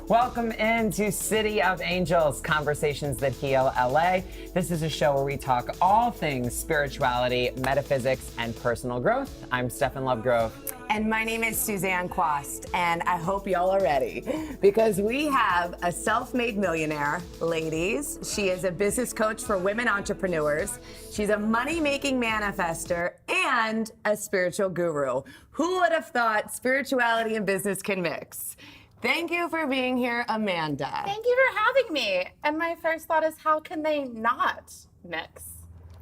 Welcome into City of Angels, Conversations That Heal LA. This is a show where we talk all things spirituality, metaphysics, and personal growth. I'm Stefan Lovegrove. And my name is Suzanne Quast, and I hope y'all are ready because we have a self-made millionaire, ladies. She is a business coach for women entrepreneurs. She's a money-making manifester and a spiritual guru. Who would have thought spirituality and business can mix? Thank you for being here, Amanda. Thank you for having me. And my first thought is, how can they not mix?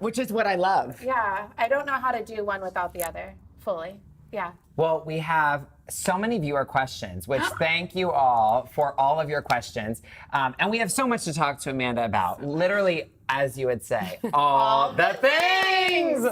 Which is what I love. Yeah, I don't know how to do one without the other fully. Yeah. Well, we have so many viewer questions, which thank you all for all of your questions. And we have so much to talk to Amanda about. Literally, as you would say, all the things.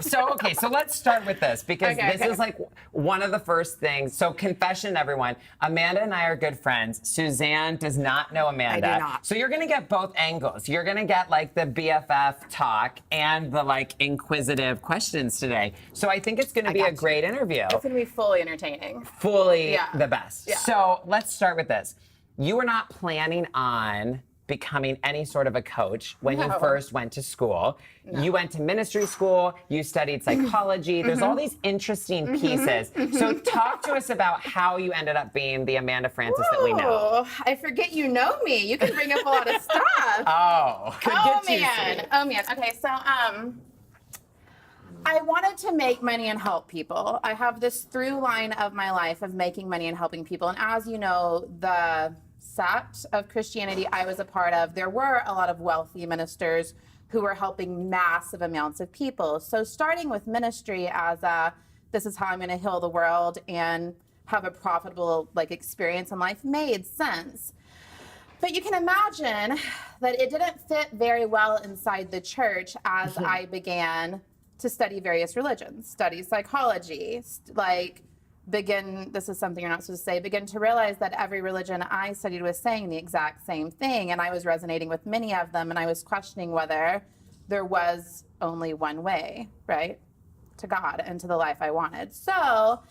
So let's start with this because this is like one of the first things. So confession, everyone. Amanda and I are good friends. Suzanne does not know Amanda. I do not. So you're going to get both angles. You're going to get like the BFF talk and the like inquisitive questions today. So I think it's going to be a great interview. It's going to be fully entertaining. Fully the best. Yeah. So let's start with this. You were not planning on becoming any sort of a coach when you first went to school. You went to ministry school, you studied psychology. There's all these interesting pieces. So talk to us about how you ended up being the Amanda Francis that we know. I forget you know me. You can bring up a lot of stuff. Oh man. Okay, so I wanted to make money and help people. I have this through line of my life of making money and helping people. And as you know, the sect of Christianity I was a part of, there were a lot of wealthy ministers who were helping massive amounts of people. So starting with ministry as this is how I'm going to heal the world and have a profitable experience in life made sense. But you can imagine that it didn't fit very well inside the church as I began to study various religions, study psychology, this is something you're not supposed to say, begin to realize that every religion I studied was saying the exact same thing, and I was resonating with many of them, and I was questioning whether there was only one way, right, to God and to the life I wanted. So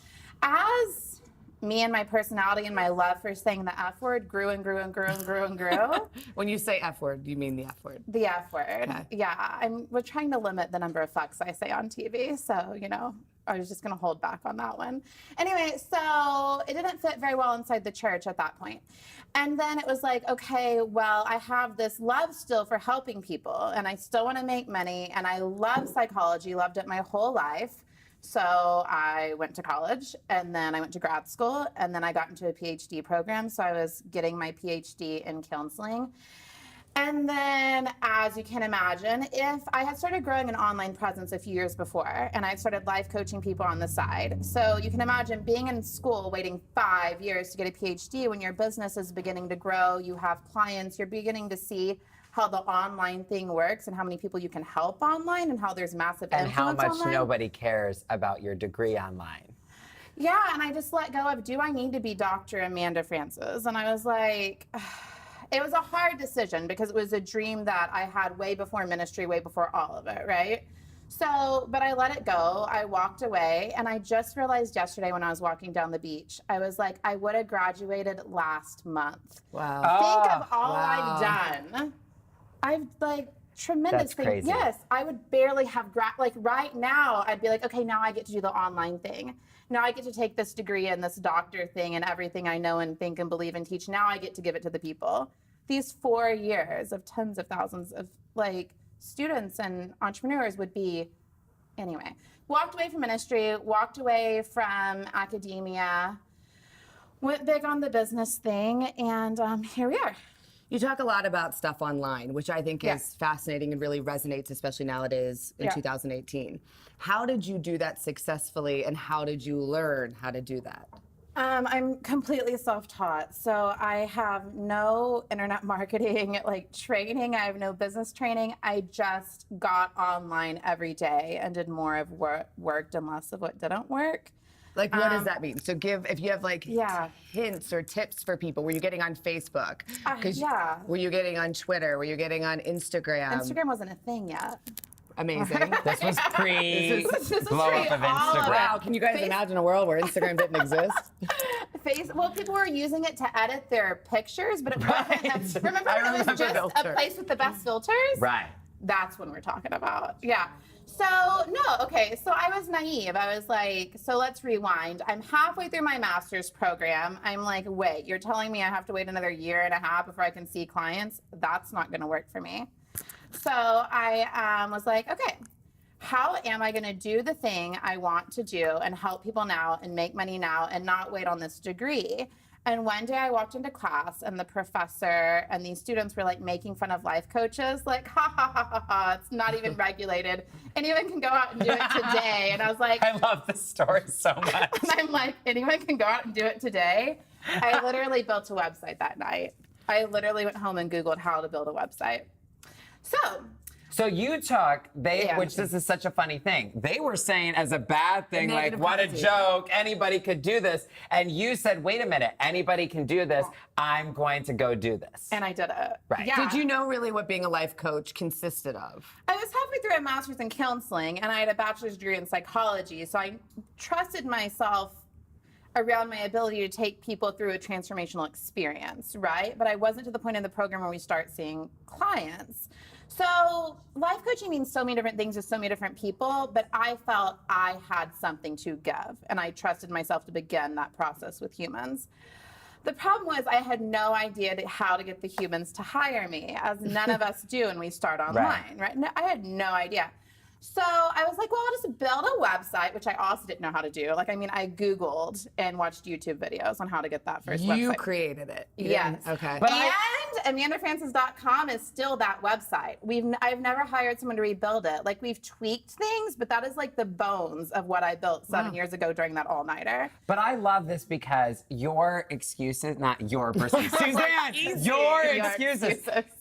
as me and my personality and my love for saying the F word grew and grew and grew and grew and grew. When you say F word, you mean the F word? The F word. Okay. Yeah, we're trying to limit the number of fucks I say on TV, so, I was just going to hold back on that one. Anyway, so it didn't fit very well inside the church at that point. And then it was like, okay, well, I have this love still for helping people, and I still want to make money, and I love psychology, loved it my whole life. So I went to college, and then I went to grad school, and then I got into a PhD program. So I was getting my PhD in counseling. And then, as you can imagine, if I had started growing an online presence a few years before, and I started life coaching people on the side. So you can imagine being in school, waiting 5 years to get a PhD when your business is beginning to grow, you have clients, you're beginning to see how the online thing works and how many people you can help online and how there's massive influence and how much online. nobody cares about your degree online. Yeah, and I just let go of, do I need to be Dr. Amanda Francis? And I was like, it was a hard decision because it was a dream that I had way before ministry, way before all of it, right? So, but I let it go. I walked away, and I just realized yesterday when I was walking down the beach, I was like, I would have graduated last month. Wow. Think of all I've done. I've tremendous That's things. crazy. Yes, I would barely have right now I'd be like, okay, now I get to do the online thing. Now I get to take this degree and this doctor thing and everything I know and think and believe and teach. Now I get to give it to the people. These 4 years of tens of thousands of students and entrepreneurs would be, anyway, walked away from ministry, walked away from academia, went big on the business thing, and here we are. You talk a lot about stuff online, which I think is fascinating and really resonates, especially nowadays in 2018. How did you do that successfully, and how did you learn how to do that? I'm completely self-taught, so I have no internet marketing training. I have no business training. I just got online every day and did more of what worked and less of what didn't work. Like, what does that mean? So if you have like Yeah. hints or tips for people, were you getting on Facebook? Yeah. Were you getting on Twitter? Were you getting on Instagram? Instagram wasn't a thing yet. Amazing. This was pre This is blow up pre of all of Instagram. Wow, can you guys imagine a world where Instagram didn't exist? Well, people were using it to edit their pictures, but it wasn't. Remember I when it was remember just a filters. place with the best filters? Right. That's when we're talking about. Yeah. So, no, okay. So I was naive. I was like, so let's rewind. I'm halfway through my master's program. I'm like, wait, you're telling me I have to wait another year and a half before I can see clients? That's not going to work for me. So I was like, okay, how am I going to do the thing I want to do and help people now and make money now and not wait on this degree? And one day I walked into class and the professor and these students were like making fun of life coaches, like, ha ha ha ha ha, it's not even regulated. Anyone can go out and do it today. And I was like, I love this story so much. and I'm like, anyone can go out and do it today? I literally built a website that night. I literally went home and Googled how to build a website. So you took, Yeah. which this is such a funny thing. They were saying as a bad thing, like, negative what a connotation. joke, anybody could do this. And you said, wait a minute, anybody can do this. I'm going to go do this. And I did it. Right. Yeah. Did you know really what being a life coach consisted of? I was halfway through a master's in counseling and I had a bachelor's degree in psychology. So I trusted myself around my ability to take people through a transformational experience, right? But I wasn't to the point in the program where we start seeing clients. So life coaching means so many different things to so many different people, but I felt I had something to give and I trusted myself to begin that process with humans. The problem was I had no idea how to get the humans to hire me, as none of us do when we start online, right? No, I had no idea. So I was like, well, I'll just build a website, which I also didn't know how to do. Like, I mean, I Googled and watched YouTube videos on how to get that first website. You created it. You Yes. didn't? Okay. But And AmandaFrancis.com is still that website. I've never hired someone to rebuild it. Like, we've tweaked things, but that is like the bones of what I built 7 years ago during that all-nighter. But I love this because your excuses, not your person, Suzanne,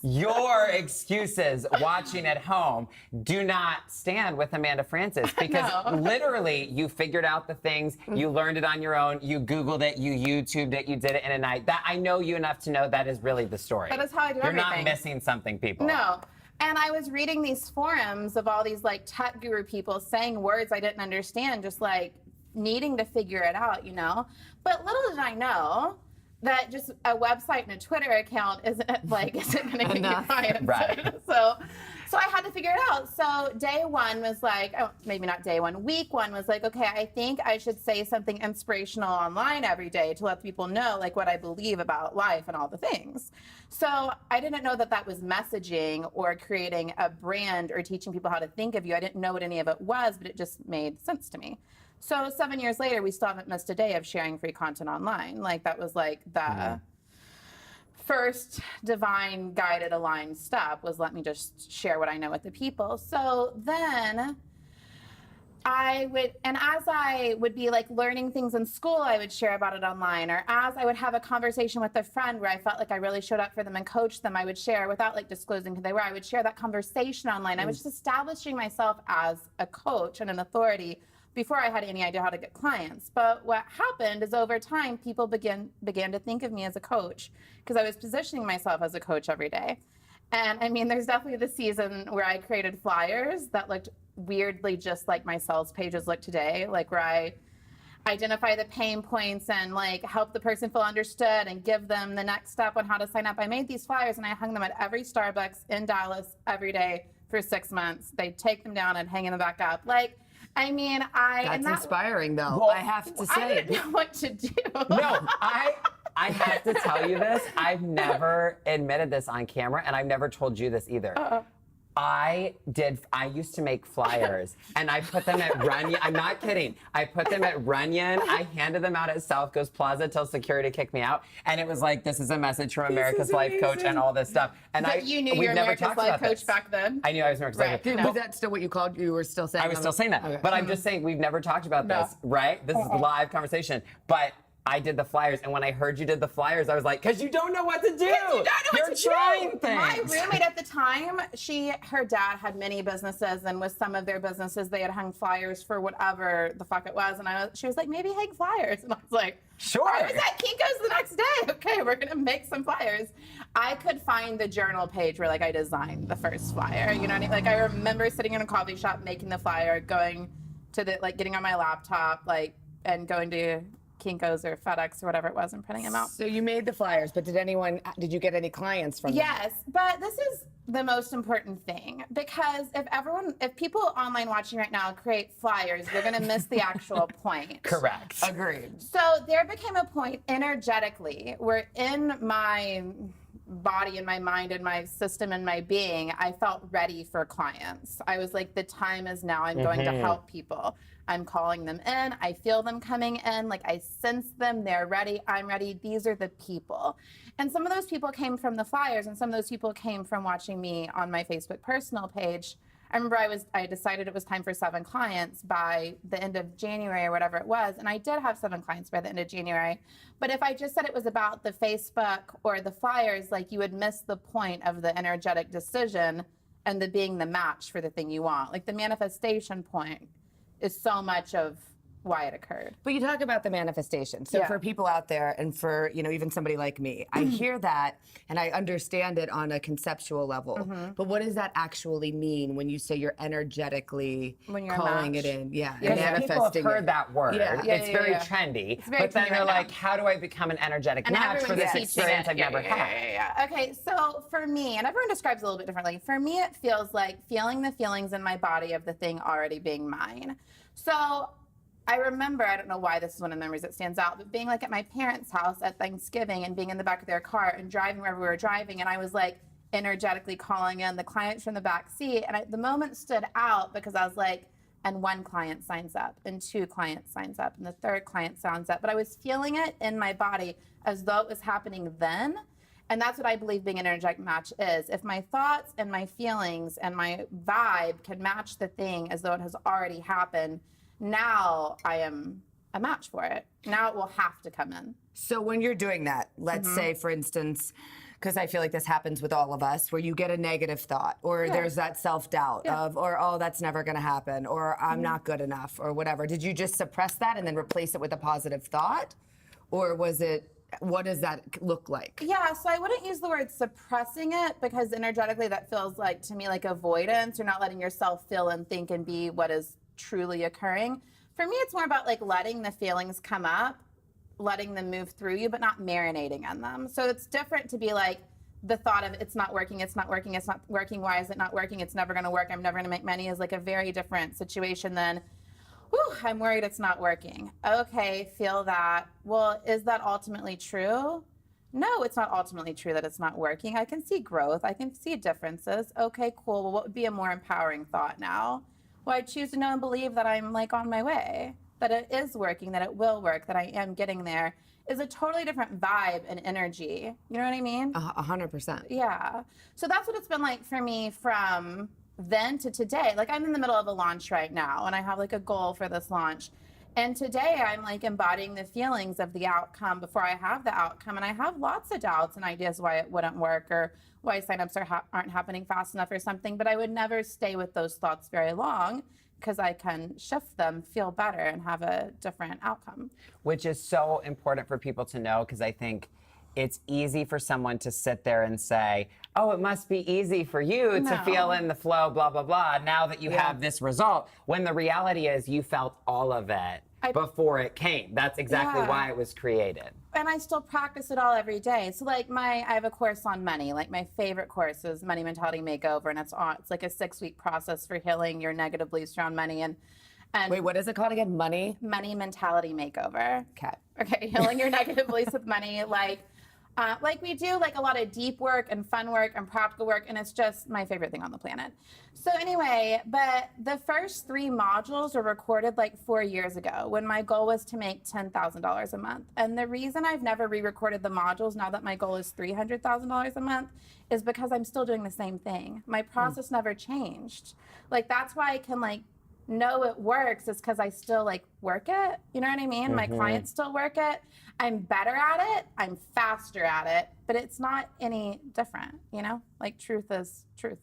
your excuses watching at home do not stand with Amanda Francis because literally you figured out the things, you learned it on your own, you Googled it, you YouTubed it, you did it in a night. That I know you enough to know that is really the story. That is how I do You're everything. not missing something, people. No. And I was reading these forums of all these like tech guru people saying words I didn't understand, just like needing to figure it out, you know? But little did I know that just a website and a Twitter account isn't going to get you clients. Right. So I had to figure it out. So day one was like, oh, maybe not day one, week one was like, okay, I think I should say something inspirational online every day to let people know like what I believe about life and all the things. So I didn't know that that was messaging or creating a brand or teaching people how to think of you. I didn't know what any of it was, but it just made sense to me. So 7 years later, we still haven't missed a day of sharing free content online. Like that was like the first divine guided aligned step was let me just share what I know with the people. So then I would, and as I would be like learning things in school, I would share about it online, or as I would have a conversation with a friend where I felt like I really showed up for them and coached them, I would share without like disclosing who they were. I would share that conversation online. I was just establishing myself as a coach and an authority before I had any idea how to get clients. But what happened is over time, people began to think of me as a coach because I was positioning myself as a coach every day. And I mean, there's definitely the season where I created flyers that looked weirdly just like my sales pages look today, like where I identify the pain points and like help the person feel understood and give them the next step on how to sign up. I made these flyers and I hung them at every Starbucks in Dallas every day for 6 months. They'd take them down and hang them back up. Like, I mean, That's inspiring, though. Well, I have to say. I didn't know what to do. No, I have to tell you this. I've never admitted this on camera, and I've never told you this either. I used to make flyers and I put them at Runyon. I'm not kidding. I put them at Runyon. I handed them out at South Coast Plaza till security kicked me out. And it was like, this is a message from America's Life Coach and all this stuff. And But you knew you were America's Life Coach back then? I knew I was America's Life Right. Coach. No. Was that still what you called? You were still saying? I was still saying that. Okay. But I'm just saying, we've never talked about No. this, right? This is live conversation. But I did the flyers, and when I heard you did the flyers, I was like, because you don't know what to do. You don't know You're what to trying do. things. My roommate at the time, her dad had many businesses, and with some of their businesses, they had hung flyers for whatever the fuck it was. And she was like, maybe hang flyers. And I was like, Sure. I was at Kinko's the next day. Okay, we're gonna make some flyers. I could find the journal page where like I designed the first flyer. You know what I mean? Like I remember sitting in a coffee shop making the flyer, going to the getting on my laptop, and going to Kinko's or FedEx or whatever it was and printing them out. So you made the flyers, but did you get any clients from them? Yes, but this is the most important thing, because if people online watching right now create flyers, they're going to miss the actual point. Correct. Agreed. So there became a point energetically where in my body and my mind and my system and my being, I felt ready for clients. I was like, the time is now. I'm going to help people. I'm calling them in. I feel them coming in. Like I sense them. They're ready. I'm ready. These are the people. And some of those people came from the flyers, and some of those people came from watching me on my Facebook personal page. I remember I decided it was time for 7 clients by the end of January or whatever it was. And I did have 7 clients by the end of January. But if I just said it was about the Facebook or the flyers, like you would miss the point of the energetic decision and the being the match for the thing you want. Like the manifestation point is so much of why it occurred. But you talk about the manifestation. So Yeah. for people out there, and for even somebody like me, I hear that and I understand it on a conceptual level. But what does that actually mean when you say you're energetically When you're a calling match. it in? Yeah, Because manifesting people have heard it. that word. Yeah. It's very yeah. trendy. very But then trendy they're right like, now. how do I become an energetic And match for everyone's this teaching experience it. I've never had? Yeah. Okay, so for me, and everyone describes it a little bit differently. For me, it feels like feeling the feelings in my body of the thing already being mine. So I remember, I don't know why this is one of the memories that stands out, but being like at my parents' house at Thanksgiving and being in the back of their car and driving wherever we were driving, and I was like energetically calling in the clients from the back seat. And the moment stood out because I was like, and 1 client signs up, and 2 clients signs up, and the 3rd client signs up. But I was feeling it in my body as though it was happening then. And that's what I believe being an energetic match is. If my thoughts and my feelings and my vibe can match the thing as though it has already happened, now I am a match for it. Now it will have to come in. So when you're doing that, let's say, for instance, because I feel like this happens with all of us, where you get a negative thought, or there's that self-doubt of, or, oh, that's never going to happen, or I'm not good enough, or whatever. Did you just suppress that and then replace it with a positive thought? Or was it, what does that look like? Yeah, so I wouldn't use the word suppressing it, because energetically that feels like, to me, like avoidance, or not letting yourself feel and think and be what is truly occurring. For me, it's more about like letting the feelings come up, letting them move through you, but not marinating in them. So it's different to be like the thought of it's not working, it's not working, it's not working, why is it not working, it's never going to work, I'm never going to make money, is like a very different situation than, whew, I'm worried it's not working. Okay, feel that. Well, is that ultimately true? No, it's not ultimately true that it's not working. I can see growth, I can see differences. Okay, cool. Well, what would be a more empowering thought now? Well, I choose to know and believe that I'm like on my way, that it is working, that it will work, that I am getting there, is a totally different vibe and energy. You know what I mean? 100%. Yeah. So that's what it's been like for me from then to today. Like I'm in the middle of a launch right now, and I have like a goal for this launch. And today I'm like embodying the feelings of the outcome before I have the outcome. And I have lots of doubts and ideas why it wouldn't work, or why signups aren't happening fast enough or something. But I would never stay with those thoughts very long, because I can shift them, feel better, and have a different outcome. Which is so important for people to know, because I think it's easy for someone to sit there and say, oh, it must be easy for you to feel in the flow, blah, blah, blah, now that you have this result. When the reality is you felt all of it before it came. That's exactly why it was created. And I still practice it all every day. So like I have a course on money. Like my favorite course is Money Mentality Makeover, and it's like a 6-week process for healing your negative beliefs around money. And Wait, what is it called again? Money Mentality Makeover. Okay, healing your negative beliefs with money. Like we do like a lot of deep work and fun work and practical work, and it's just my favorite thing on the planet. So anyway, but the first 3 modules were recorded like 4 years ago when my goal was to make $10,000 a month. And the reason I've never re-recorded the modules now that my goal is $300,000 a month is because I'm still doing the same thing. My process never changed. Like that's why I can like know it works is because I still like work it. You know what I mean? My clients still work it. I'm better at it. I'm faster at it, but it's not any different, you know? Like truth is truth.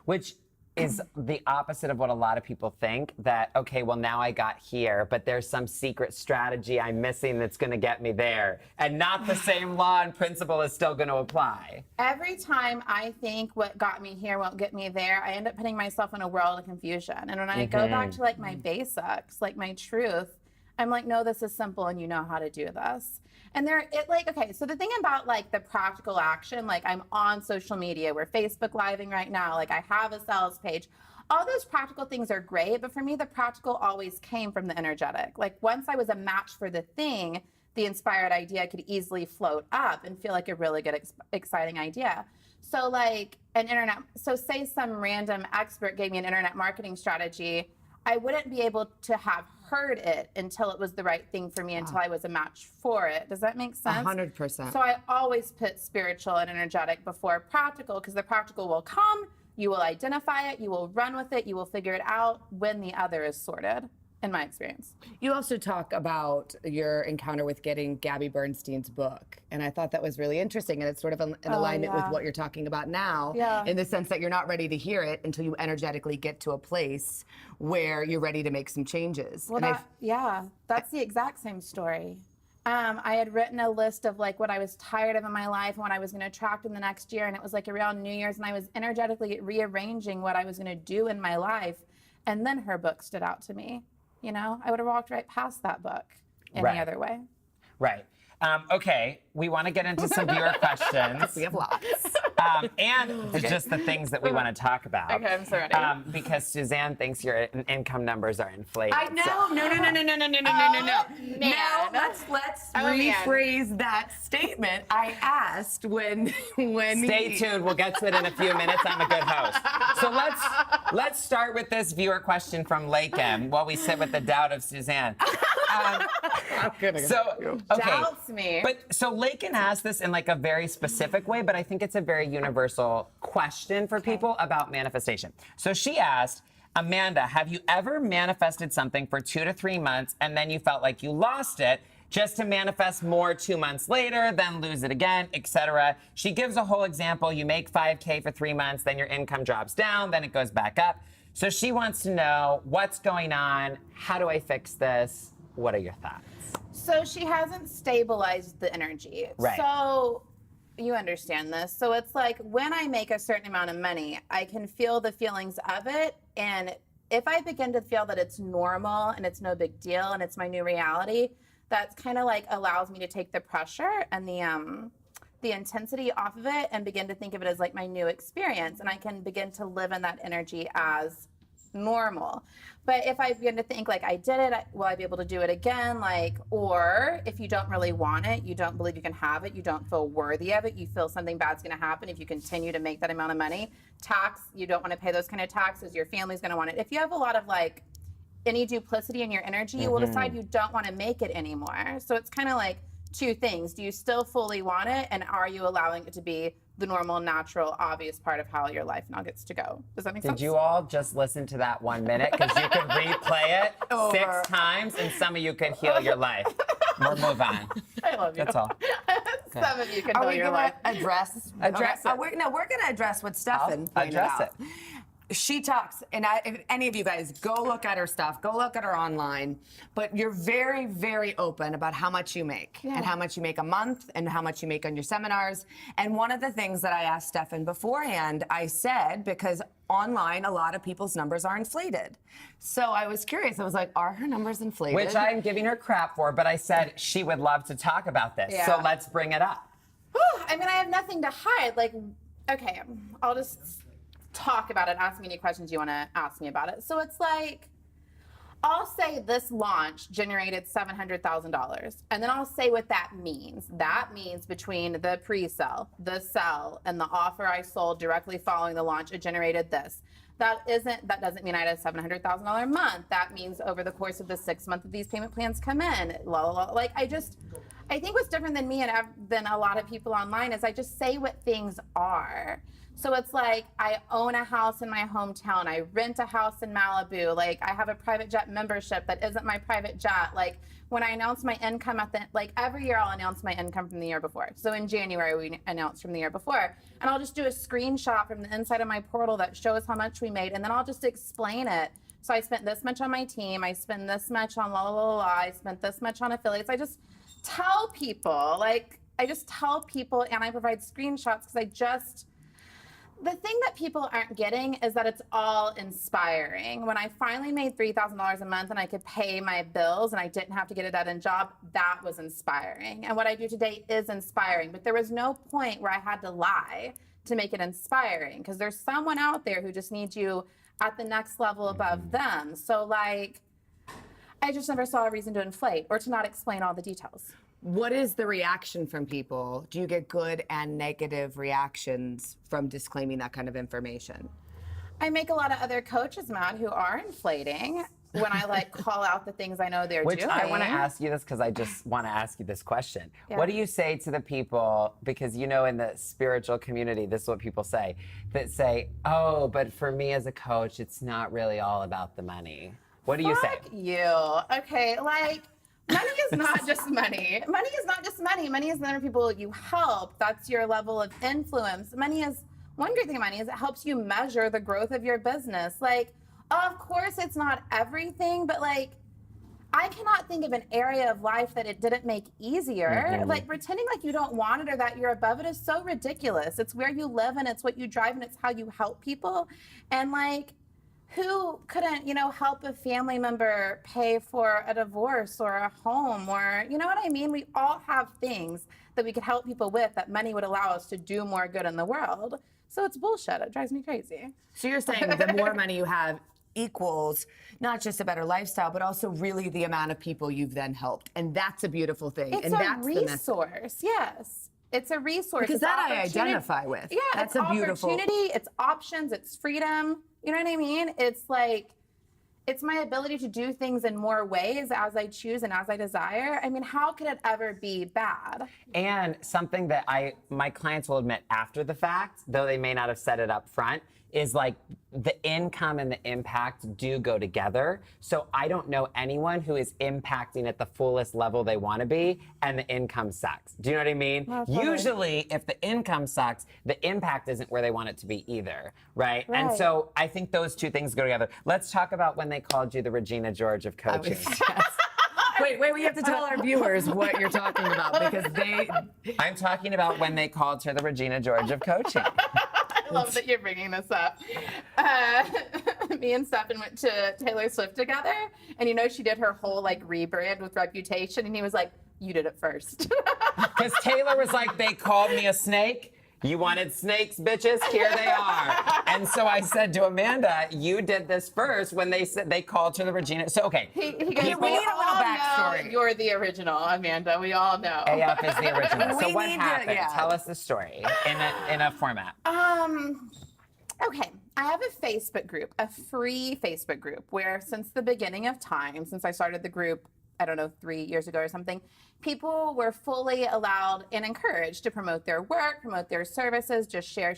Which is the opposite of what a lot of people think, that, okay, well, now I got here, but there's some secret strategy I'm missing that's going to get me there. And not the same law and principle is still going to apply. Every time I think what got me here won't get me there, I end up putting myself in a world of confusion. And when I go back to like my basics, like my truth, I'm like, no, this is simple and you know how to do this. And okay, so the thing about like the practical action, like I'm on social media, we're Facebook Living right now, like I have a sales page. All those practical things are great, but for me, the practical always came from the energetic. Like once I was a match for the thing, the inspired idea could easily float up and feel like a really good, exciting idea. So like say some random expert gave me an internet marketing strategy, I wouldn't be able to have heard it until it was the right thing for me, until I was a match for it. Does that make sense? 100%. So I always put spiritual and energetic before practical, because the practical will come, you will identify it, you will run with it, you will figure it out when the other is sorted, in my experience. You also talk about your encounter with getting Gabby Bernstein's book, and I thought that was really interesting, and it's sort of in alignment with what you're talking about now, in the sense that you're not ready to hear it until you energetically get to a place where you're ready to make some changes. Well, that's the exact same story. I had written a list of like what I was tired of in my life and what I was going to attract in the next year, and it was like around New Year's, and I was energetically rearranging what I was going to do in my life, and then her book stood out to me. You know, I would have walked right past that book any other way. Right. Okay, we want to get into some viewer questions. We have lots. And just the things that we want to talk about. Okay, I'm so ready. Because Suzanne thinks your income numbers are inflated. I know. So. No. Man. Now let's rephrase that statement. I asked when. Stay tuned. We'll get to it in a few minutes. I'm a good host. So let's start with this viewer question from Lakem while we sit with the doubt of Suzanne. I'm kidding. Doubts me. But so Laken asked this in like a very specific way, but I think it's a very universal question for people about manifestation. So she asked, Amanda, have you ever manifested something for 2 to 3 months and then you felt like you lost it, just to manifest more 2 months later, then lose it again, etc.? She gives a whole example. You make $5K for 3 months, then your income drops down, then it goes back up. So she wants to know what's going on. How do I fix this? What are your thoughts? So she hasn't stabilized the energy. Right. So you understand this. So it's like when I make a certain amount of money, I can feel the feelings of it. And if I begin to feel that it's normal and it's no big deal and it's my new reality, that's kind of like allows me to take the pressure and the intensity off of it and begin to think of it as like my new experience. And I can begin to live in that energy as normal. But if I begin to think like I did it, will I be able to do it again? Like, or if you don't really want it, you don't believe you can have it, you don't feel worthy of it, you feel something bad's going to happen if you continue to make that amount of money. Tax, you don't want to pay those kind of taxes, your family's going to want it. If you have a lot of like any duplicity in your energy, you will decide you don't want to make it anymore. So it's kind of like two things. Do you still fully want it? And are you allowing it to be the normal, natural, obvious part of how your life now gets to go? Does that make sense? Did you all just listen to that 1 minute? Because you could replay it 6 times and some of you could heal your life. We'll move on. I love you. That's all. Some of you can heal your life. Address it? We're going to address what Stefan pointed address out. it. She talks, and if any of you guys go look at her stuff, go look at her online, but you're very, very open about how much you make and how much you make a month and how much you make on your seminars. And one of the things that I asked Stefan beforehand, I said, because online, a lot of people's numbers are inflated. So I was curious. I was like, are her numbers inflated? Which I'm giving her crap for, but I said she would love to talk about this. Yeah. So let's bring it up. I mean, I have nothing to hide. Like, okay, I'll just talk about it. Ask me any questions you want to ask me about it. So it's like, I'll say this launch generated $700,000. And then I'll say what that means. That means between the pre-sale, the sell, and the offer I sold directly following the launch, it generated this. That doesn't mean I had a $700,000 a month. That means over the course of the 6 months that these payment plans come in, la la la. Like I think what's different than me and than a lot of people online is I just say what things are. So it's like I own a house in my hometown. I rent a house in Malibu. Like I have a private jet membership that isn't my private jet. Like when I announce my income like every year I'll announce my income from the year before. So in January we announce from the year before. And I'll just do a screenshot from the inside of my portal that shows how much we made. And then I'll just explain it. So I spent this much on my team. I spend this much on la la la la. I spent this much on affiliates. I just tell people, and I provide screenshots because the thing that people aren't getting is that it's all inspiring. When I finally made $3,000 a month and I could pay my bills and I didn't have to get a dead-end job, that was inspiring. And what I do today is inspiring, but there was no point where I had to lie to make it inspiring because there's someone out there who just needs you at the next level above them. So like, I just never saw a reason to inflate or to not explain all the details. What is the reaction from people? Do you get good and negative reactions from disclaiming that kind of information? I make a lot of other coaches mad who are inflating when I like call out the things I know they're doing. Which I want to ask you this because I just want to ask you this question. Yeah. What do you say to the people, because you know in the spiritual community, this is what people say, that say, oh, but for me as a coach, it's not really all about the money. What do you say? Fuck you. Okay, like, money is not just money. Money is not just money. Money is the number of people you help. That's your level of influence. Money is, one great thing of money is it helps you measure the growth of your business. Like, of course it's not everything, but like, I cannot think of an area of life that it didn't make easier. Like pretending like you don't want it or that you're above it is so ridiculous. It's where you live and it's what you drive and it's how you help people. And like, who couldn't, help a family member pay for a divorce or a home or, you know what I mean? We all have things that we could help people with that money would allow us to do more good in the world. So it's bullshit. It drives me crazy. So you're saying the more money you have equals not just a better lifestyle, but also really the amount of people you've then helped. And that's a beautiful thing. It's and a resource, yes. It's a resource. Because it's that I identify with. Yeah, that's it's a beautiful opportunity, it's options, it's freedom. You know what I mean? It's like, it's my ability to do things in more ways as I choose and as I desire. I mean, how could it ever be bad? And something that my clients will admit after the fact, though they may not have said it up front, is like the income and the impact do go together. So I don't know anyone who is impacting at the fullest level they want to be and the income sucks. Do you know what I mean? Totally. Usually if the income sucks, the impact isn't where they want it to be either, right? And so I think those two things go together. Let's talk about when they called you the Regina George of coaching. Wait, we have to tell our viewers what you're talking about because I'm talking about when they called her the Regina George of coaching. I love that you're bringing this up. Me and Stefan went to Taylor Swift together, and she did her whole like rebrand with Reputation, and he was like, "You did it first." Because Taylor was like, "They called me a snake. You wanted snakes, bitches? Here they are." And so I said to Amanda, "You did this first when they said they called her the Regina." So okay, He goes, we need a little backstory. You're the original, Amanda. We all know. AF is the original. So We what need to- happened? yeah. Tell us the story in a format. Okay, I have a Facebook group, a free Facebook group, where since the beginning of time, since I started the group, I don't know, 3 years ago or something, people were fully allowed and encouraged to promote their work, promote their services, just share.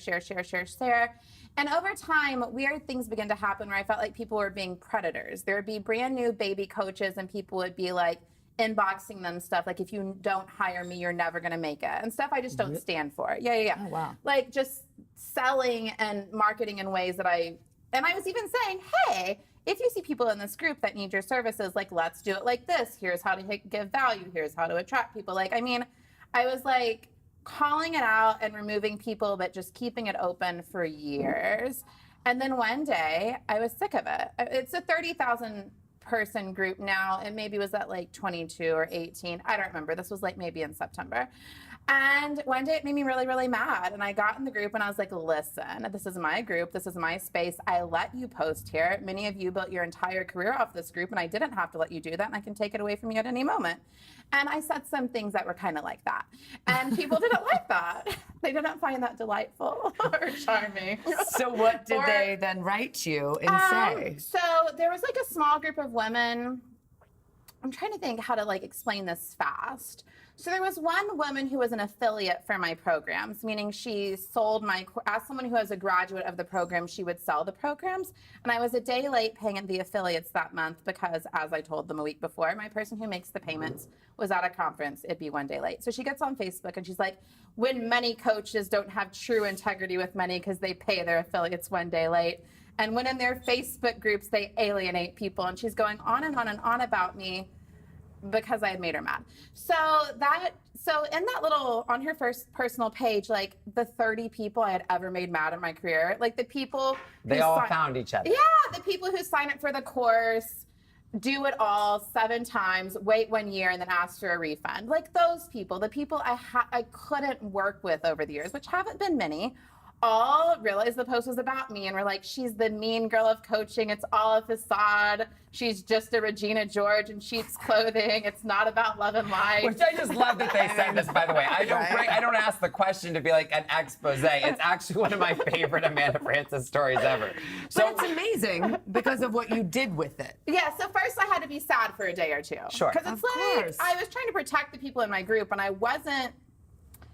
And over time, weird things began to happen where I felt like people were being predators. There would be brand new baby coaches and people would be like inboxing them stuff like, if you don't hire me, you're never going to make it, and stuff I just don't stand for. Yeah. Oh, wow. Like just selling and marketing in ways that I was even saying, hey, if you see people in this group that need your services, like, let's do it like this. Here's how to give value. Here's how to attract people. Like, I mean, I was like calling it out and removing people, but just keeping it open for years. And then one day I was sick of it. It's a 30,000 person group now. It maybe was at like 22 or 18. I don't remember. This was like maybe in September. And one day it made me really, really mad. And I got in the group and I was like, listen, this is my group. This is my space. I let you post here. Many of you built your entire career off this group, and I didn't have to let you do that. And I can take it away from you at any moment. And I said some things that were kind of like that. And people didn't like that. They didn't find that delightful or charming. So what did they then write you and say? So there was like a small group of women. I'm trying to think how to like explain this fast. So there was one woman who was an affiliate for my programs, meaning she sold as someone who was a graduate of the program, she would sell the programs. And I was a day late paying the affiliates that month because, as I told them a week before, my person who makes the payments was at a conference. It'd be one day late. So she gets on Facebook and she's like, when many coaches don't have true integrity with money because they pay their affiliates one day late. And when in their Facebook groups, they alienate people. And she's going on and on and on about me because I had made her mad. So in that little, on her first personal page, like the 30 people I had ever made mad in my career, like the people. They all found each other. Yeah, the people who sign up for the course, do it all 7 times, wait 1 year, and then ask for a refund. Like those people, the people I couldn't work with over the years, which haven't been many, all realized the post was about me and were like, she's the mean girl of coaching. It's all a facade. She's just a Regina George in sheep's clothing. It's not about love and life. Which I just love that they said this, by the way. I don't ask the question to be like an expose. It's actually one of my favorite Amanda Frances stories ever. So But it's amazing because of what you did with it. Yeah, so first I had to be sad for a day or two. Sure. Because it's Of like, course. I was trying to protect the people in my group and I wasn't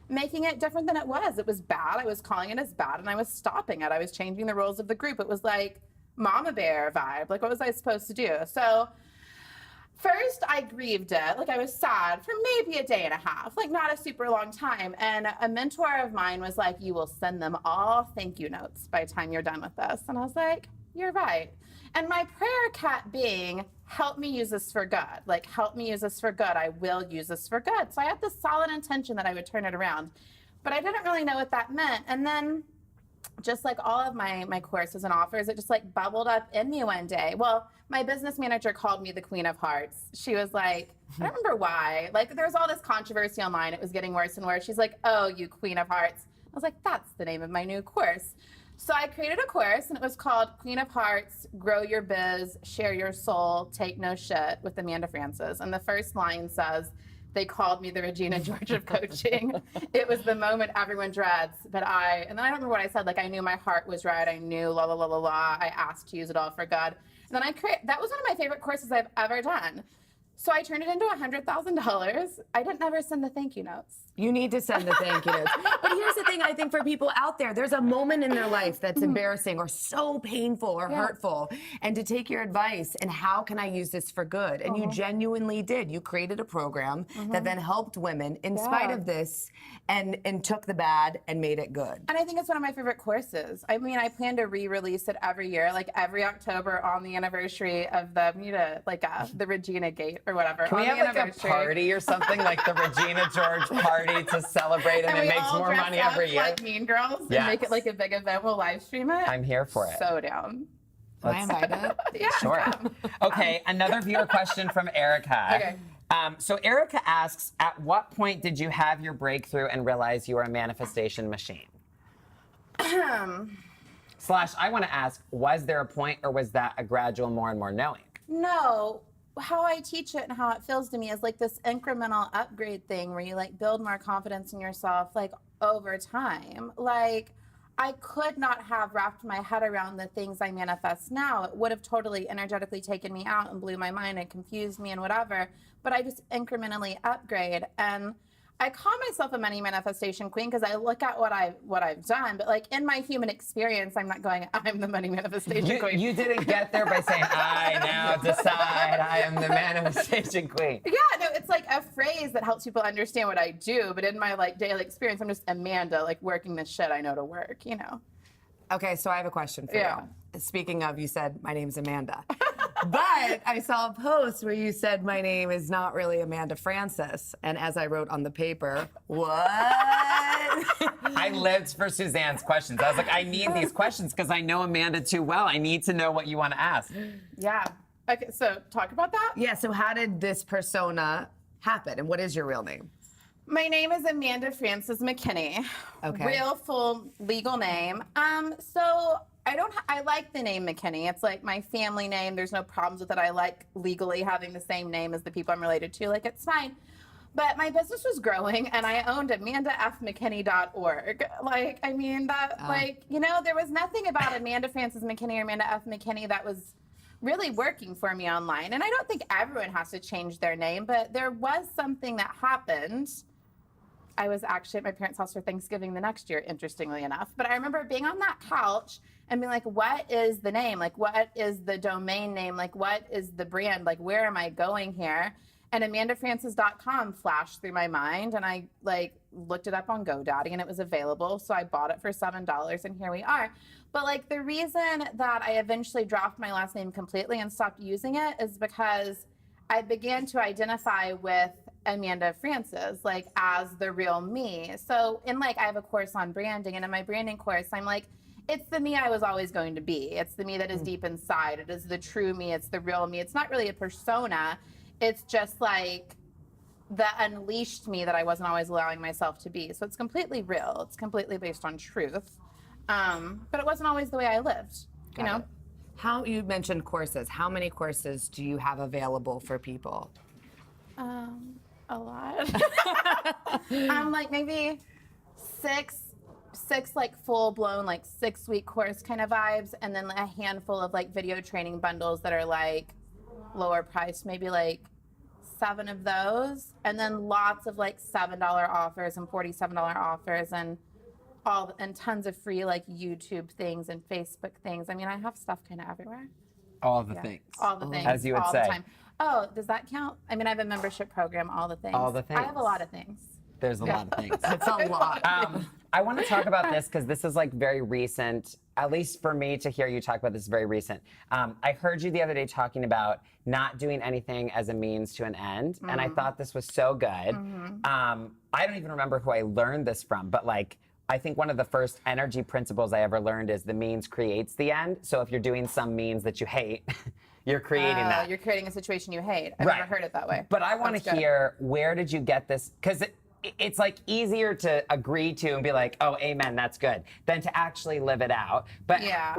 making it different than it was. It was bad. I was calling it as bad and I was stopping it. I was changing the rules of the group. It was like mama bear vibe. Like, what was I supposed to do? So first I grieved it. Like I was sad for maybe a day and a half, like not a super long time. And a mentor of mine was like, you will send them all thank you notes by the time you're done with this. And I was like, you're right. And my prayer kept being, help me use this for good. Like, help me use this for good. I will use this for good. So I had this solid intention that I would turn it around. But I didn't really know what that meant. And then just like all of my courses and offers, it just like bubbled up in me one day. Well, my business manager called me the Queen of Hearts. She was like, I don't remember why. Like there was all this controversy online. It was getting worse and worse. She's like, oh, you Queen of Hearts. I was like, that's the name of my new course. So I created a course and it was called Queen of Hearts, Grow Your Biz, Share Your Soul, Take No Shit with Amanda Frances. And the first line says, they called me the Regina George of Coaching. It was the moment everyone dreads, and then I don't remember what I said, like I knew my heart was right, I knew la la la la la, I asked to use it all for good. And then that was one of my favorite courses I've ever done. So I turned it into $100,000. I didn't ever send the thank you notes. You need to send the thank you notes. But here's the thing, I think for people out there, there's a moment in their life that's embarrassing or so painful or hurtful. And to take your advice and how can I use this for good? And you genuinely did. You created a program that then helped women in spite of this and took the bad and made it good. And I think it's one of my favorite courses. I mean, I plan to re-release it every year, like every October on the anniversary of the Regina Gate or whatever. Can we have like a party or something, like the Regina George party to celebrate and it we makes all more dress money up every year? like Mean Girls and make it like a big event. We'll live stream it. I'm here for it. So down. Am I invited? Yeah. Sure. Okay, another viewer question from Erica. Okay. So Erica asks, at what point did you have your breakthrough and realize you were a manifestation machine? Slash, I want to ask, was there a point or was that a gradual more and more knowing? No. How I teach it and how it feels to me is like this incremental upgrade thing where you like build more confidence in yourself like over time. Like I could not have wrapped my head around the things I manifest now. It would have totally energetically taken me out and blew my mind and confused me and whatever. But I just incrementally upgrade. And I call myself a money manifestation queen because I look at what I've done, but like in my human experience, I'm not going, I'm the money manifestation queen. You didn't get there by saying, I now decide I am the manifestation queen. Yeah, no, it's like a phrase that helps people understand what I do, but in my like daily experience, I'm just Amanda, like working the shit I know to work, you know. Okay, so I have a question for Yeah. you. Speaking of, you said, my name's Amanda. But I saw a post where you said, my name is not really Amanda Frances. And as I wrote on the paper, what? I lived for Suzanne's questions. I was like, I need these questions because I know Amanda too well. I need to know what you want to ask. Yeah. Okay, so talk about that. Yeah, so how did this persona happen? And what is your real name? My name is Amanda Frances McKinney. Okay. Real full legal name. So I like the name McKinney. It's like my family name. There's no problems with it. I like legally having the same name as the people I'm related to. Like it's fine. But my business was growing and I owned AmandaFMcKinney.org. Like, I mean, that, like, you know, there was nothing about Amanda Frances McKinney or Amanda F. McKinney that was really working for me online. And I don't think everyone has to change their name, but there was something that happened. I was actually at my parents' house for Thanksgiving the next year, interestingly enough. But I remember being on that couch and being like, what is the name? Like, what is the domain name? Like, what is the brand? Like, where am I going here? And AmandaFrancis.com flashed through my mind, and I looked it up on GoDaddy, and it was available. So I bought it for $7, and here we are. But like the reason that I eventually dropped my last name completely and stopped using it is because I began to identify with Amanda Francis, like as the real me. So I have a course on branding, and in my branding course, I'm like, it's the me I was always going to be. It's the me that is deep inside. It is the true me. It's the real me. It's not really a persona. It's just like the unleashed me that I wasn't always allowing myself to be. So it's completely real. It's completely based on truth. But it wasn't always the way I lived, you know? How, you mentioned courses. How many courses do you have available for people? A lot. Like maybe six like full blown, like 6-week course kind of vibes. And then a handful of like video training bundles that are like lower priced, maybe like 7 of those, and then lots of like $7 offers and $47 offers and tons of free like YouTube things and Facebook things. I mean, I have stuff kind of everywhere. All the things. All the things. As you would all say. The time. Oh, does that count? I mean, I have a membership program, all the things. All the things. I have a lot of things. There's a lot of things. That's a lot. I want to talk about this because this is like very recent, at least for me to hear you talk about this is very recent. I heard you the other day talking about not doing anything as a means to an end, and I thought this was so good. I don't even remember who I learned this from, but like, I think one of the first energy principles I ever learned is the means creates the end. So if you're doing some means that you hate, you're creating that. You're creating a situation you hate. I've Right. never heard it that way. But I want to hear, where did you get this? Because it's like easier to agree to and be like, oh, amen, that's good, than to actually live it out. But Yeah.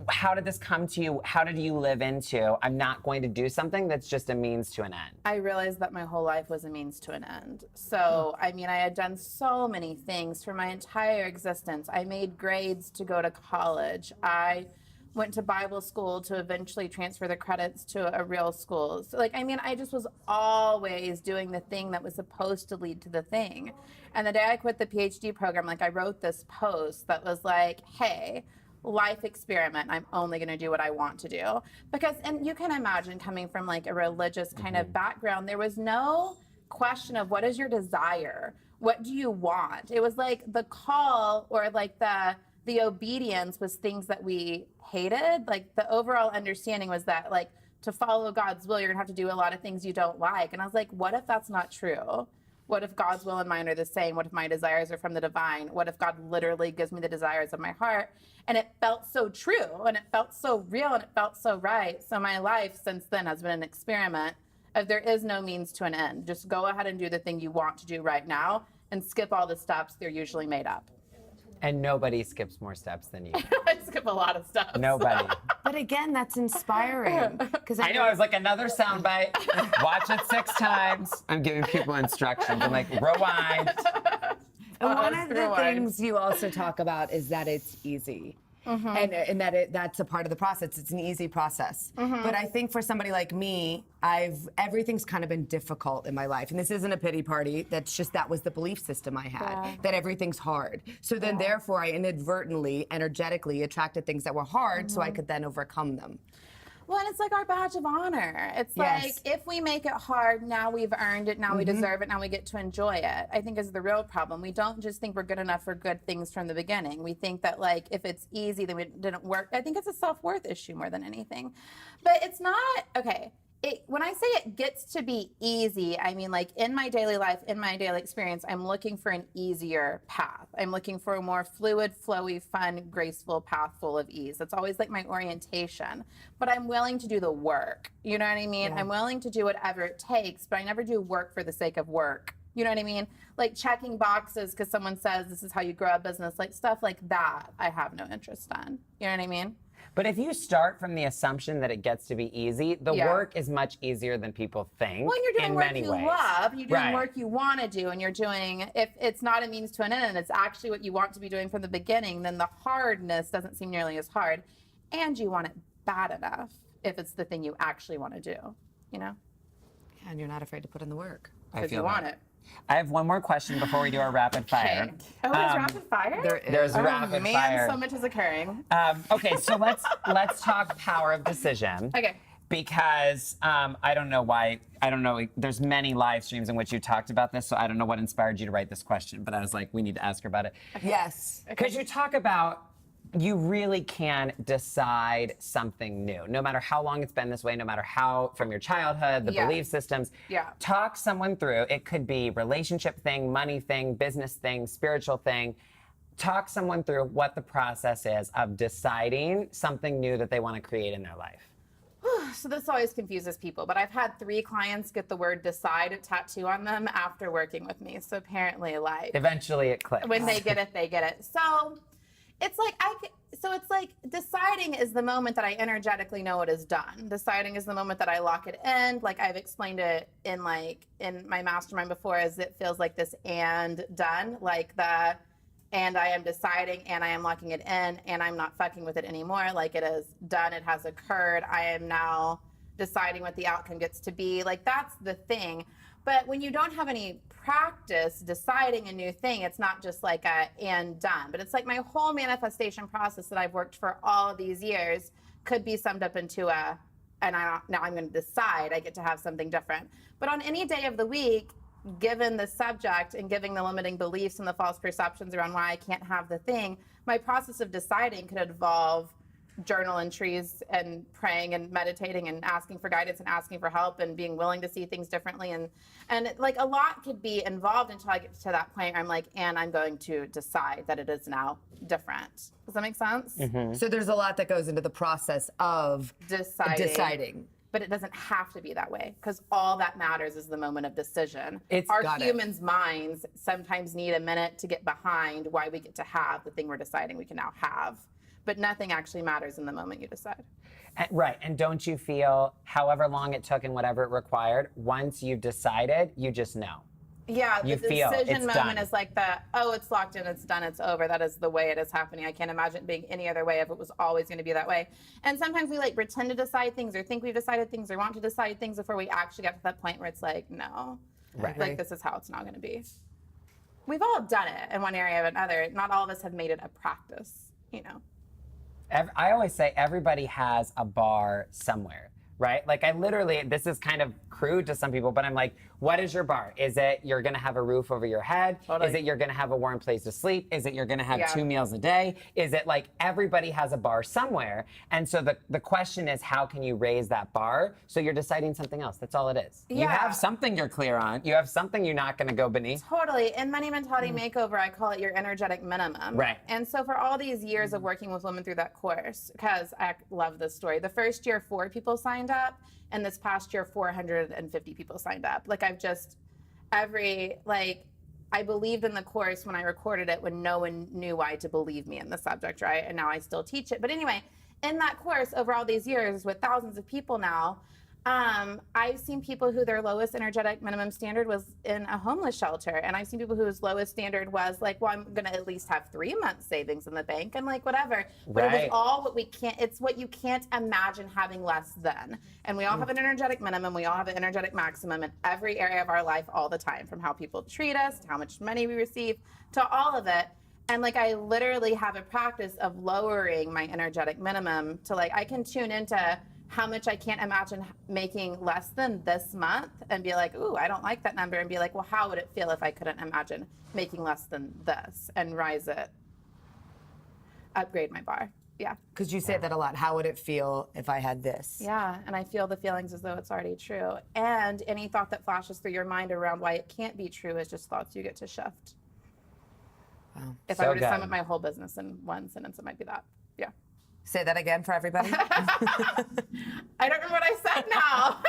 How did this come to you? How did you live into, I'm not going to do something that's just a means to an end? I realized that my whole life was a means to an end. So, I mean, I had done so many things for my entire existence. I made grades to go to college. I went to Bible school to eventually transfer the credits to a real school. So, like, I mean, I just was always doing the thing that was supposed to lead to the thing. And the day I quit the PhD program, like, I wrote this post that was like, hey, life experiment. I'm only going to do what I want to do. Because, and you can imagine coming from like a religious kind of background, there was no question of what is your desire? What do you want? It was like the call or like the obedience was things that we hated. Like the overall understanding was that like to follow God's will, you're gonna have to do a lot of things you don't like. And I was like, what if that's not true? What if God's will and mine are the same? What if my desires are from the divine? What if God literally gives me the desires of my heart? And it felt so true and it felt so real and it felt so right. So my life since then has been an experiment of there is no means to an end. Just go ahead and do the thing you want to do right now and skip all the steps. They're usually made up. And nobody skips more steps than you. I skip a lot of steps. Nobody. But again, that's inspiring. Because I know, I was like, another soundbite. Watch it 6 times. I'm giving people instructions. I'm like, rewind. And one of the rewind. things you also talk about is that it's easy. And that's a part of the process. It's an easy process. But I think for somebody like me, everything's kind of been difficult in my life. And this isn't a pity party. That's just, that was the belief system I had, that everything's hard. So then therefore I inadvertently, energetically attracted things that were hard so I could then overcome them. Well, and it's like our badge of honor. It's like, if we make it hard, now we've earned it, now we deserve it, now we get to enjoy it, I think is the real problem. We don't just think we're good enough for good things from the beginning. We think that like, if it's easy, then it didn't work. I think it's a self-worth issue more than anything. But it's not, okay. When I say it gets to be easy, I mean like in my daily life, in my daily experience, I'm looking for an easier path. I'm looking for a more fluid, flowy, fun, graceful path full of ease. That's always like my orientation. But I'm willing to do the work. You know what I mean? I'm willing to do whatever it takes, but I never do work for the sake of work. You know what I mean? Like checking boxes because someone says this is how you grow a business, like stuff like that, I have no interest in. You know what I mean? But if you start from the assumption that it gets to be easy, the work is much easier than people think. Well, you're doing in work many you ways. love. You're doing Right. work you want to do, and you're doing. If it's not a means to an end, and it's actually what you want to be doing from the beginning, then the hardness doesn't seem nearly as hard, and you want it bad enough. if it's the thing you actually want to do, you know? And you're not afraid to put in the work. Because you want it. I have one more question before we do our rapid fire. Okay. Oh, there's rapid fire? There's Oh, rapid man, fire. so much is occurring. Okay, so let's talk power of decision. Okay. Because I don't know why, I don't know, there's many live streams in which you talked about this, so I don't know what inspired you to write this question, but I was like, we need to ask her about it. Yes. Because you talk about you really can decide something new, no matter how long it's been this way, no matter how, from your childhood, the belief systems. Yeah. Talk someone through, it could be relationship thing, money thing, business thing, spiritual thing. Talk someone through what the process is of deciding something new that they want to create in their life. So this always confuses people, but I've had 3 clients get the word decide tattoo on them after working with me. So apparently, like, Eventually it clicks. when they get it, they get it. So it's like deciding is the moment that I energetically know it is done. Deciding is the moment that I lock it in. Like I've explained it in my mastermind before, as it feels like this and done, like and I am deciding and I am locking it in and I'm not fucking with it anymore. Like it is done, it has occurred. I am now deciding what the outcome gets to be. Like that's the thing. But when you don't have any practice deciding a new thing, it's not just like a and done. But it's like my whole manifestation process that I've worked for all of these years could be summed up into now I'm going to decide I get to have something different. But on any day of the week, given the subject and giving the limiting beliefs and the false perceptions around why I can't have the thing, my process of deciding could involve journal entries and praying and meditating and asking for guidance and asking for help and being willing to see things differently. And like a lot could be involved until I get to that point where I'm like, and I'm going to decide that it is now different. Does that make sense? Mm-hmm. So there's a lot that goes into the process of deciding. But it doesn't have to be that way, because all that matters is the moment of decision. Our humans' minds sometimes need a minute to get behind why we get to have the thing we're deciding we can now have. But nothing actually matters in the moment you decide. Right, and don't you feel, however long it took and whatever it required, once you've decided, you just know. Yeah, the decision moment done. is like it's locked in, it's done, it's over. That is the way it is happening. I can't imagine it being any other way if it was always going to be that way. And sometimes we like pretend to decide things or think we've decided things or want to decide things before we actually get to that point where it's like, no, like this is how it's not going to be. We've all done it in one area or another. Not all of us have made it a practice, you know. I always say everybody has a bar somewhere, right? Like I literally, this is kind of crude to some people, but I'm like, what is your bar? Is it you're gonna have a roof over your head? Totally. Is it you're gonna have a warm place to sleep? Is it you're gonna have 2 meals a day? Is it like everybody has a bar somewhere? And so the question is, how can you raise that bar so you're deciding something else? That's all it is. Yeah. You have something you're clear on. You have something you're not gonna go beneath. Totally. In Money Mentality Makeover, I call it your energetic minimum. Right. And so for all these years of working with women through that course, because I love this story, the first year 4 people signed up, and this past year 450 people signed up. Like I believed in the course when I recorded it when no one knew why to believe me in the subject, right? And now I still teach it. But anyway, in that course over all these years with thousands of people now, I've seen people who their lowest energetic minimum standard was in a homeless shelter. And I've seen people whose lowest standard was like, well, I'm going to at least have 3 months savings in the bank and like whatever. But it was all what we can't, it's what you can't imagine having less than. And we all have an energetic minimum. We all have an energetic maximum in every area of our life all the time, from how people treat us to how much money we receive to all of it. And like, I literally have a practice of lowering my energetic minimum to like, I can tune into how much I can't imagine making less than this month and be like, ooh, I don't like that number, and be like, well, how would it feel if I couldn't imagine making less than this, and rise it, upgrade my bar. Yeah. Because you say that a lot. How would it feel if I had this? Yeah, and I feel the feelings as though it's already true. And any thought that flashes through your mind around why it can't be true is just thoughts you get to shift. Wow. If I were to sum up my whole business in one sentence, it might be that. Yeah. Say that again for everybody. I don't remember what I said now.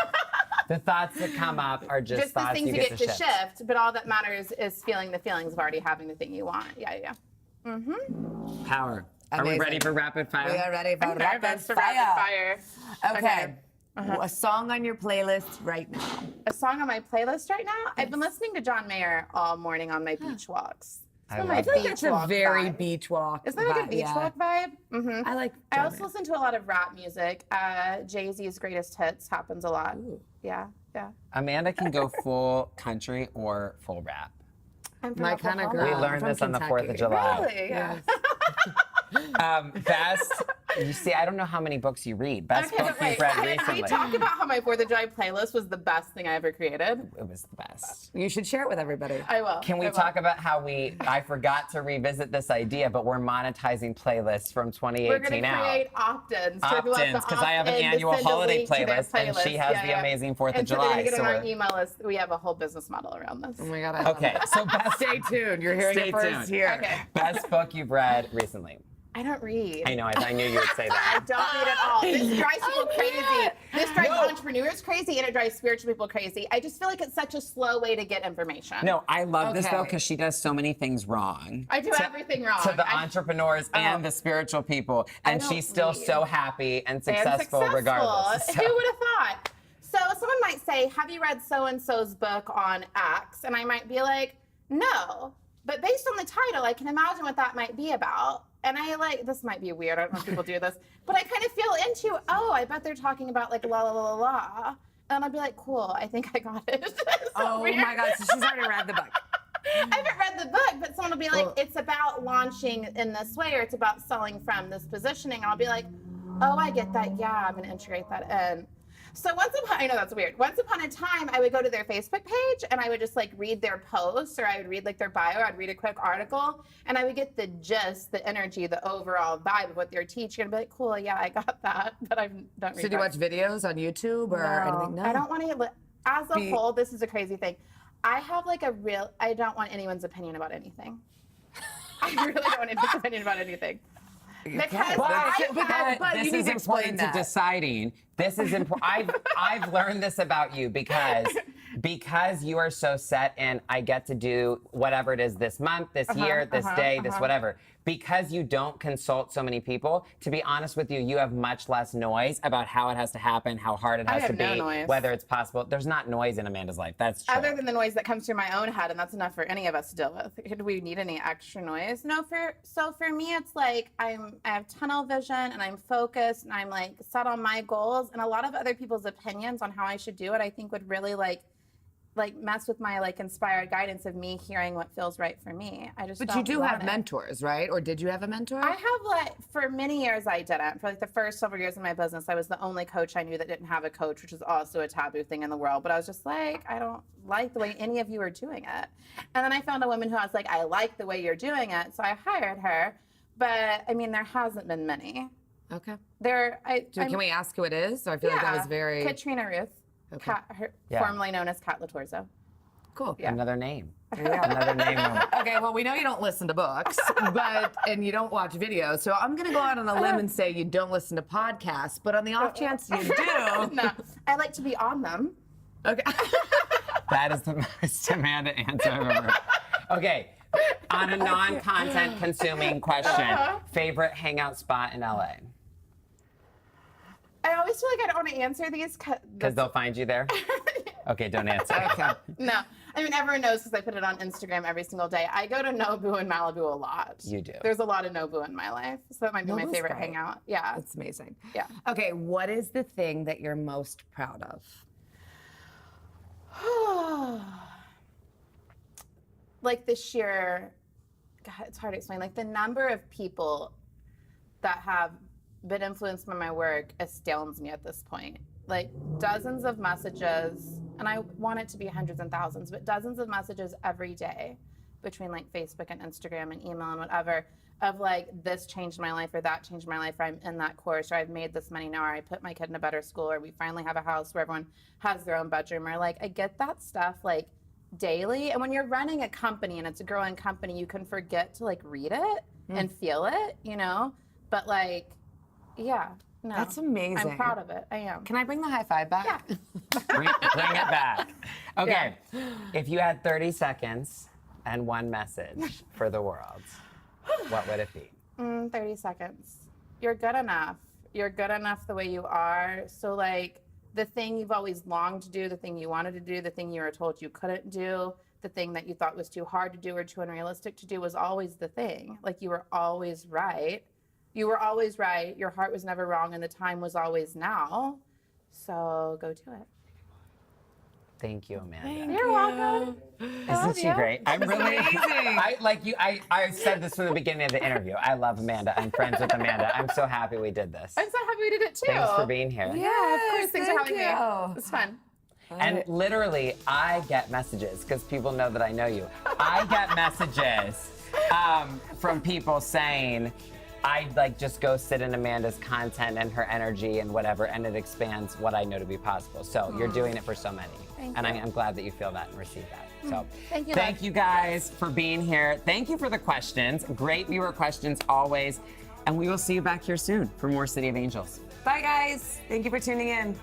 The thoughts that come up are just the thoughts things you get to shift. shift. But all that matters is feeling the feelings of already having the thing you want. Yeah. Mm-hmm. Power. Amazing. Are we ready for rapid fire? We are ready for I'm rapid nervous for fire. rapid fire. Okay. A song on your playlist right now. A song on my playlist right now? I've been listening to John Mayer all morning on my beach walks. I my I feel like beach that's a walk very vibe. beach walk. Isn't that like a vibe, beach yeah. walk vibe? Mm-hmm. I like. I also listen to a lot of rap music. Jay-Z's Greatest Hits happens a lot. Yeah, yeah. Amanda can go full country or full rap. I'm from My kind of Oklahoma. girl. We I'm learned from this on the 4th of Kentucky. July. Really? Yeah. Best, you see, I don't know how many books you read. Best Okay, book but wait, you've read can we recently. talk about how my 4th of July playlist was the best thing I ever created? It was the best. You should share it with everybody. I will. Can we I will. talk about how I forgot to revisit this idea, but we're monetizing playlists from 2018 We're going to out. create opt-ins. So if you want Opt-ins, to 'cause I have an opt in to annual send a holiday link to their playlist, and she has the amazing 4th of and July, So they're going to get so on our we're- email list. We have a whole business model around this. Oh my God. I love Okay, it. so best, Stay tuned. You're hearing Stay it first tuned. here. Okay. best book you've read recently. I don't read. I know, I knew you would say I that. don't read at all. This drives people crazy. This drives No. entrepreneurs crazy, and it drives spiritual people crazy. I just feel like it's such a slow way to get information. No, I love this though Okay. because she does so many things wrong. I do everything wrong. To the I- entrepreneurs and the spiritual people, and don't she's still read. so happy and And successful regardless. So- Who would have thought? So someone might say, have you read so-and-so's book on X? And I might be like, no. But based on the title, I can imagine what that might be about. And this might be weird, I don't know if people do this, but I kind of feel into, I bet they're talking about like la la la la la. And I'd be like, cool, I think I got it. Oh my God. So she's already read the book. I haven't read the book, but someone will be like, Well- it's about launching in this way, or it's about selling from this positioning. And I'll be like, oh, I get that. Yeah, I'm going to integrate that in. So I know that's weird. Once upon a time, I would go to their Facebook page and I would just like read their posts, or I would read like their bio, I'd read a quick article, and I would get the gist, the energy, the overall vibe of what they're teaching, and be like, cool, yeah, I got that, but I don't read So do you watch videos on YouTube or anything? No. I don't want to, as a whole, this is a crazy thing. I have like I don't want anyone's opinion about anything. I really don't want anyone's opinion about anything. Because But this you need is to explain important to that. deciding. This is important. I've learned this about you because you are so set in. I get to do whatever it is this month, this year, this day, this whatever. Because you don't consult so many people. To be honest with you, you have much less noise about how it has to happen, how hard it has to have no be, noise. whether it's possible. There's not noise in Amanda's life. That's true. other than the noise that comes through my own head, and that's enough for any of us to deal with. Do we need any extra noise? No. For me, it's like I have tunnel vision, and I'm focused, and I'm like set on my goals. And a lot of other people's opinions on how I should do it, I think would really like mess with my inspired guidance of me hearing what feels right for me. But you do have mentors, right? Or did you have a mentor? I have for many years I didn't. For the first several years of my business, I was the only coach I knew that didn't have a coach, which is also a taboo thing in the world. But I was just like, I don't like the way any of you are doing it. And then I found a woman who I was like, I like the way you're doing it, so I hired her. But I mean, there hasn't been many. Okay. Can we ask who it is? Or I feel like that was very Katrina Ruth, Okay. formerly known as Kat Latorzo. cool. Yeah. Another name. Yeah. Another name. Okay, well, we know you don't listen to books, and you don't watch videos. So I'm going to go out on a limb and say you don't listen to podcasts. But on the off chance you do, No, I like to be on them. okay. That is the most Amanda answer I've ever heard. Okay, on a non-content consuming question, favorite hangout spot in LA? I always feel like I don't want to answer these Because they'll find you there? Okay, don't answer. Okay. No, I mean, everyone knows because I put it on Instagram every single day. I go to Nobu and Malibu a lot. You do. There's a lot of Nobu in my life, so that might be my Nobu's favorite great. hangout. Yeah. That's amazing. Yeah. Okay, what is the thing that you're most proud of? Like the sheer, God, it's hard to explain. Like the number of people that have been influenced by my work astounds me at this point. Like dozens of messages, and I want it to be hundreds and thousands, but dozens of messages every day between like Facebook and Instagram and email and whatever of like, this changed my life or that changed my life, or I'm in that course, or I've made this money now, or I put my kid in a better school, or we finally have a house where everyone has their own bedroom, or like, I get that stuff like daily. And when you're running a company and it's a growing company, you can forget to like read it and feel it, you know? But like, yeah, no. That's amazing. I'm proud of it. I am. Can I bring the high five back? Yeah. Bring it back. Okay, if you had 30 seconds and one message for the world, what would it be? 30 seconds. You're good enough. You're good enough the way you are. So like the thing you've always longed to do, the thing you wanted to do, the thing you were told you couldn't do, the thing that you thought was too hard to do or too unrealistic to do was always the thing. Like, you were always right. You were always right. Your heart was never wrong, and the time was always now. So go do it. Thank you, Amanda. You're welcome. Isn't she great? I'm really I said this from the beginning of the interview. I love Amanda. I'm friends with Amanda. I'm so happy we did this. I'm so happy we did it too. Thanks for being here. Yeah, of course. Thanks for having me. you. It was fun. And literally, I get messages because people know that I know you. I get messages from people saying, I just go sit in Amanda's content and her energy and whatever, and it expands what I know to be possible. So you're doing it for so many. And I'm glad that you feel that and receive that. So thank you guys for being here. Thank you for the questions. Great viewer questions always. And we will see you back here soon for more City of Angels. Bye, guys. Thank you for tuning in.